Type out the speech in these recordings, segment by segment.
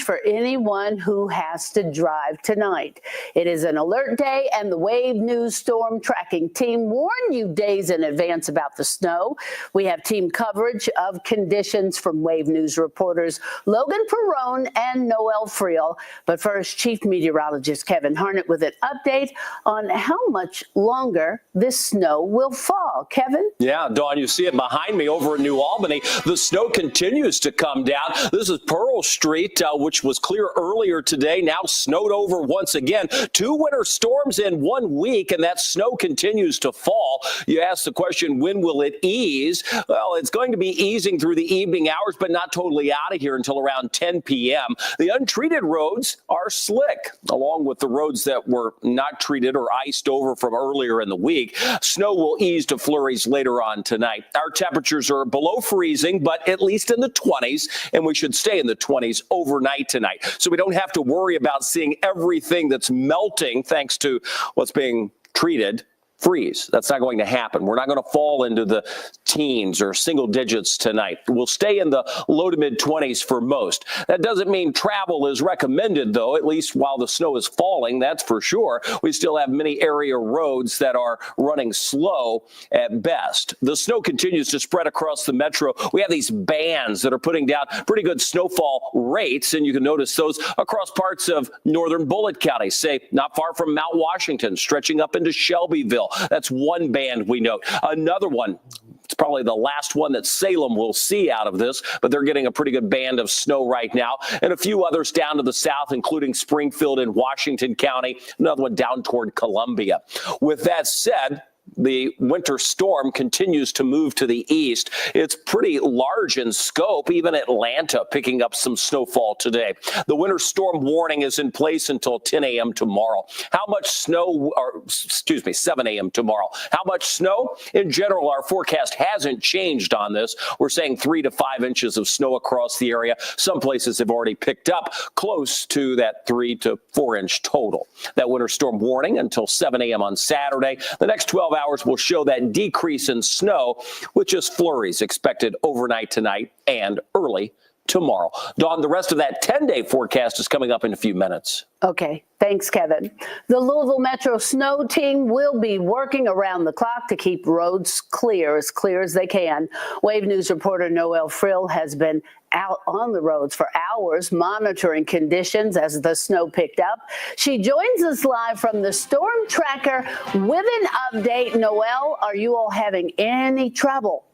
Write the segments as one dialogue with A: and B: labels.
A: for anyone who has to drive tonight. It is an alert day, and the Wave News storm tracking team warned you days in advance about the snow. We have team coverage of conditions from Wave News reporters Logan Perrone and Noel Friel. But first, Chief Meteorologist Kevin Harnett with an update on how much longer this snow will fall. Kevin?
B: Yeah, Dawn, you see it behind me over in New Albany. The snow continues to come down. This is Pearl Street, which was clear earlier today, now snowed over once again. 2 winter storms in 1 week, and that snow continues to fall. You ask the question, when will it ease? Well, it's going to be easing through the evening hours, but not totally out of here until around 10 p.m. The untreated roads are slick, along with the roads that were not treated or iced over from earlier in the week. Snow will ease to flurries later on tonight. Our temperatures are below freezing, but at least in the 20s, and we should stay in the 20s overnight tonight. So we don't have to worry about seeing everything that's melting thanks to what's being treated freeze. That's not going to happen. We're not going to fall into the teens or single digits tonight. We'll stay in the low to mid 20s for most. That doesn't mean travel is recommended, though, at least while the snow is falling, that's for sure. We still have many area roads that are running slow at best. The snow continues to spread across the metro. We have these bands that are putting down pretty good snowfall rates, and you can notice those across parts of northern Bullitt County, say not far from Mount Washington, stretching up into Shelbyville. That's one band we note. Another one, it's probably the last one that Salem will see out of this, but they're getting a pretty good band of snow right now. And a few others down to the south, including Springfield and Washington County, another one down toward Columbia. With that said, the winter storm continues to move to the east. It's pretty large in scope, even Atlanta picking up some snowfall today. The winter storm warning is in place until 10 a.m. tomorrow. How much snow, 7 a.m. tomorrow. How much snow? In general, our forecast hasn't changed on this. We're saying 3 to 5 inches of snow across the area. Some places have already picked up close to that 3 to 4 inch total. That winter storm warning until 7 a.m. on Saturday. The next 12 hours will show that decrease in snow, with just flurries expected overnight tonight and early tomorrow. Dawn, the rest of that 10-day forecast is coming up in a few minutes.
A: Okay. Thanks, Kevin. The Louisville Metro Snow Team will be working around the clock to keep roads clear as they can. Wave News reporter Noel Friel has been out on the roads for hours monitoring conditions as the snow picked up. She joins us live from the Storm Tracker with an update. Noel, are you all having any trouble?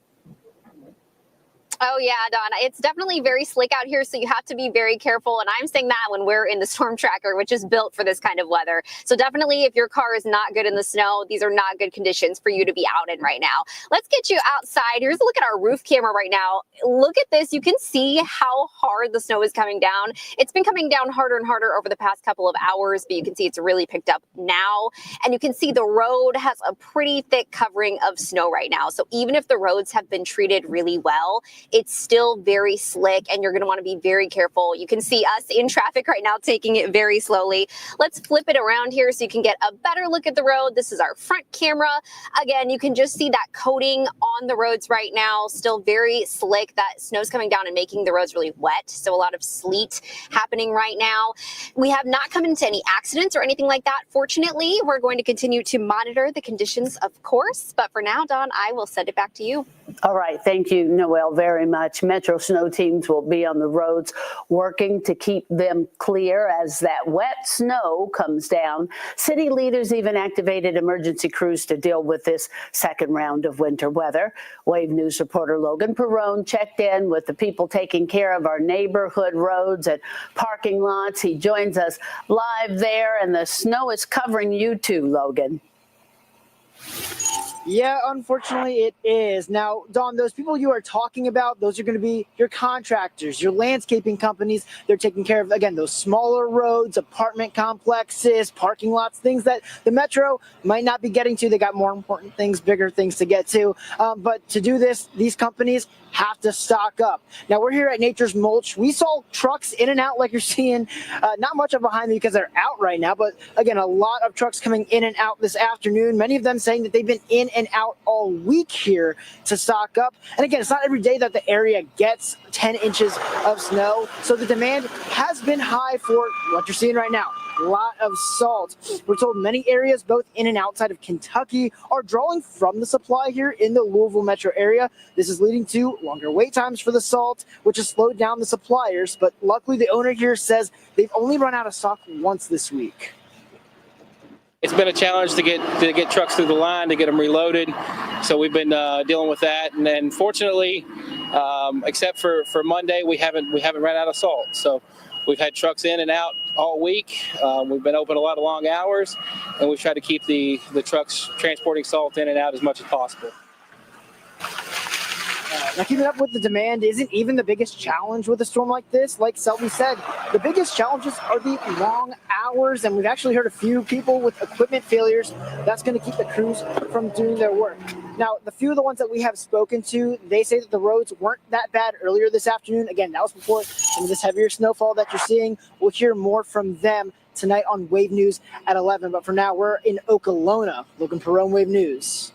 C: Oh, yeah, Dawn. It's definitely very slick out here, so you have to be very careful. And I'm saying that when we're in the Storm Tracker, which is built for this kind of weather. So definitely, if your car is not good in the snow, these are not good conditions for you to be out in right now. Let's get you outside. Here's a look at our roof camera right now. Look at this. You can see how hard the snow is coming down. It's been coming down harder and harder over the past couple of hours, but you can see it's really picked up now. And you can see the road has a pretty thick covering of snow right now. So even if the roads have been treated really well, it's still very slick, and you're going to want to be very careful. You can see us in traffic right now taking it very slowly. Let's flip it around here so you can get a better look at the road. This is our front camera. Again, you can just see that coating on the roads right now, still very slick. That snow's coming down and making the roads really wet, so a lot of sleet happening right now. We have not come into any accidents or anything like that. Fortunately, we're going to continue to monitor the conditions, of course, but for now, Dawn, I will send it back to you.
A: All right. Thank you, Noel, very much. Metro Snow Teams will be on the roads working to keep them clear as that wet snow comes down. City leaders even activated emergency crews to deal with this second round of winter weather. Wave News reporter Logan Perrone checked in with the people taking care of our neighborhood roads and parking lots. He joins us live there, and the snow is covering you too, Logan.
D: Yeah, unfortunately it is. Now, Dawn, those people you are talking about, those are going to be your contractors, your landscaping companies. They're taking care of, again, those smaller roads, apartment complexes, parking lots, things that the Metro might not be getting to. They got more important things, bigger things to get to. But to do this, these companies have to stock up. Now, we're here at Nature's Mulch. We saw trucks in and out like you're seeing. Not much of behind me because they're out right now. But, again, a lot of trucks coming in and out this afternoon, many of them saying that they've been in and out all week here to stock up. And again, it's not every day that the area gets 10 inches of snow. So the demand has been high for what you're seeing right now. A lot of salt. We're told many areas, both in and outside of Kentucky, are drawing from the supply here in the Louisville metro area. This is leading to longer wait times for the salt, which has slowed down the suppliers. But luckily, the owner here says they've only run out of stock once this week.
E: It's been a challenge to get trucks through the line, to get them reloaded. So we've been dealing with that. And then fortunately, except for Monday, we haven't run out of salt. So we've had trucks in and out all week. We've been open a lot of long hours, and we've tried to keep the trucks transporting salt in and out as much as possible.
D: Now, keeping up with the demand isn't even the biggest challenge with a storm like this. Like Selby said, the biggest challenges are the long hours, and we've actually heard a few people with equipment failures. That's going to keep the crews from doing their work. Now, the few of the ones that we have spoken to, they say that the roads weren't that bad earlier this afternoon. Again, that was before some of this heavier snowfall that you're seeing. We'll hear more from them tonight on Wave News at 11. But for now, we're in Okolona. Logan Perone, Wave News.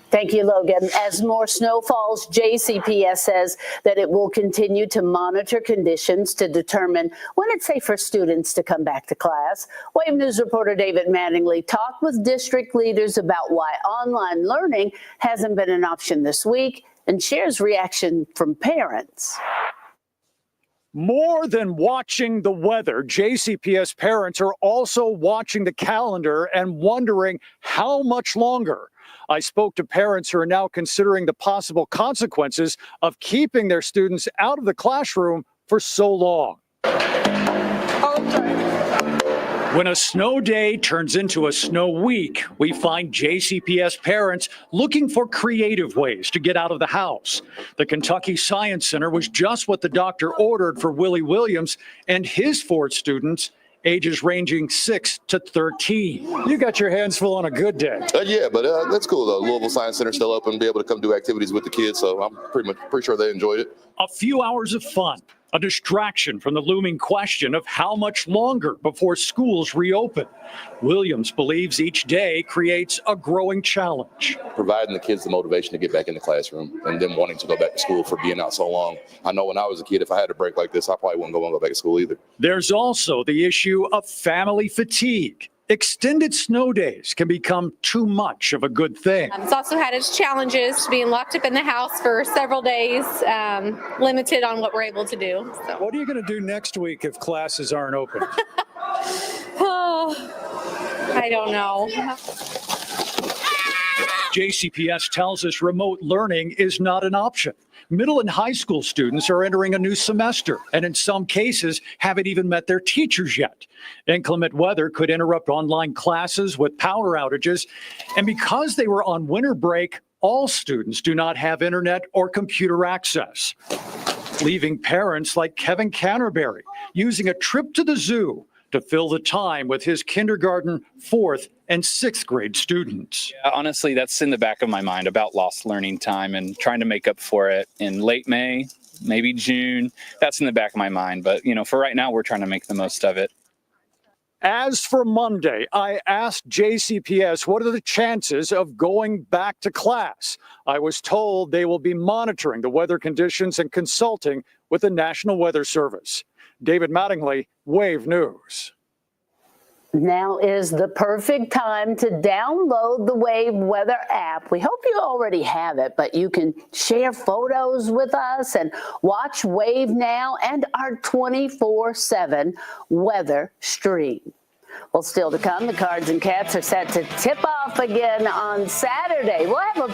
A: Thank you, Logan. As more snow falls, JCPS says that it will continue to monitor conditions to determine when it's safe for students to come back to class. Wave News reporter David Mattingly talked with district leaders about why online learning hasn't been an option this week and shares reaction from parents.
F: More than watching the weather, JCPS parents are also watching the calendar and wondering how much longer. I spoke to parents who are now considering the possible consequences of keeping their students out of the classroom for so long. When a snow day turns into a snow week, we find JCPS parents looking for creative ways to get out of the house. The Kentucky Science Center was just what the doctor ordered for Willie Williams and his 4 students, ages ranging 6 to 13. You got your hands full on a good day.
G: Yeah, but that's cool though. Louisville Science Center still open, be able to come do activities with the kids, so I'm pretty sure they enjoyed it.
F: A few hours of fun, a distraction from the looming question of how much longer before schools reopen. Williams believes each day creates a growing challenge.
G: Providing the kids the motivation to get back in the classroom and them wanting to go back to school for being out so long. I know when I was a kid, if I had a break like this, I probably wouldn't go back to school either.
F: There's also the issue of family fatigue. Extended snow days can become too much of a good thing.
H: It's also had its challenges, being locked up in the house for several days, limited on what we're able to do. So.
F: What are you going to do next week if classes aren't open?
H: Oh, I don't know.
F: JCPS tells us remote learning is not an option. Middle and high school students are entering a new semester and in some cases haven't even met their teachers yet. Inclement weather could interrupt online classes with power outages. And because they were on winter break, all students do not have internet or computer access, leaving parents like Kevin Canterbury using a trip to the zoo to fill the time with his kindergarten, 4th, and 6th grade students.
I: Yeah, honestly, that's in the back of my mind about lost learning time and trying to make up for it in late May, maybe June. That's in the back of my mind. But, for right now, we're trying to make the most of it.
F: As for Monday, I asked JCPS what are the chances of going back to class. I was told they will be monitoring the weather conditions and consulting with the National Weather Service. David Mattingly, Wave News.
A: Now is the perfect time to download the Wave Weather app. We hope you already have it, but you can share photos with us and watch Wave Now and our 24/7 weather stream. Well, still to come, the Cards and Cats are set to tip off again on Saturday. We'll have a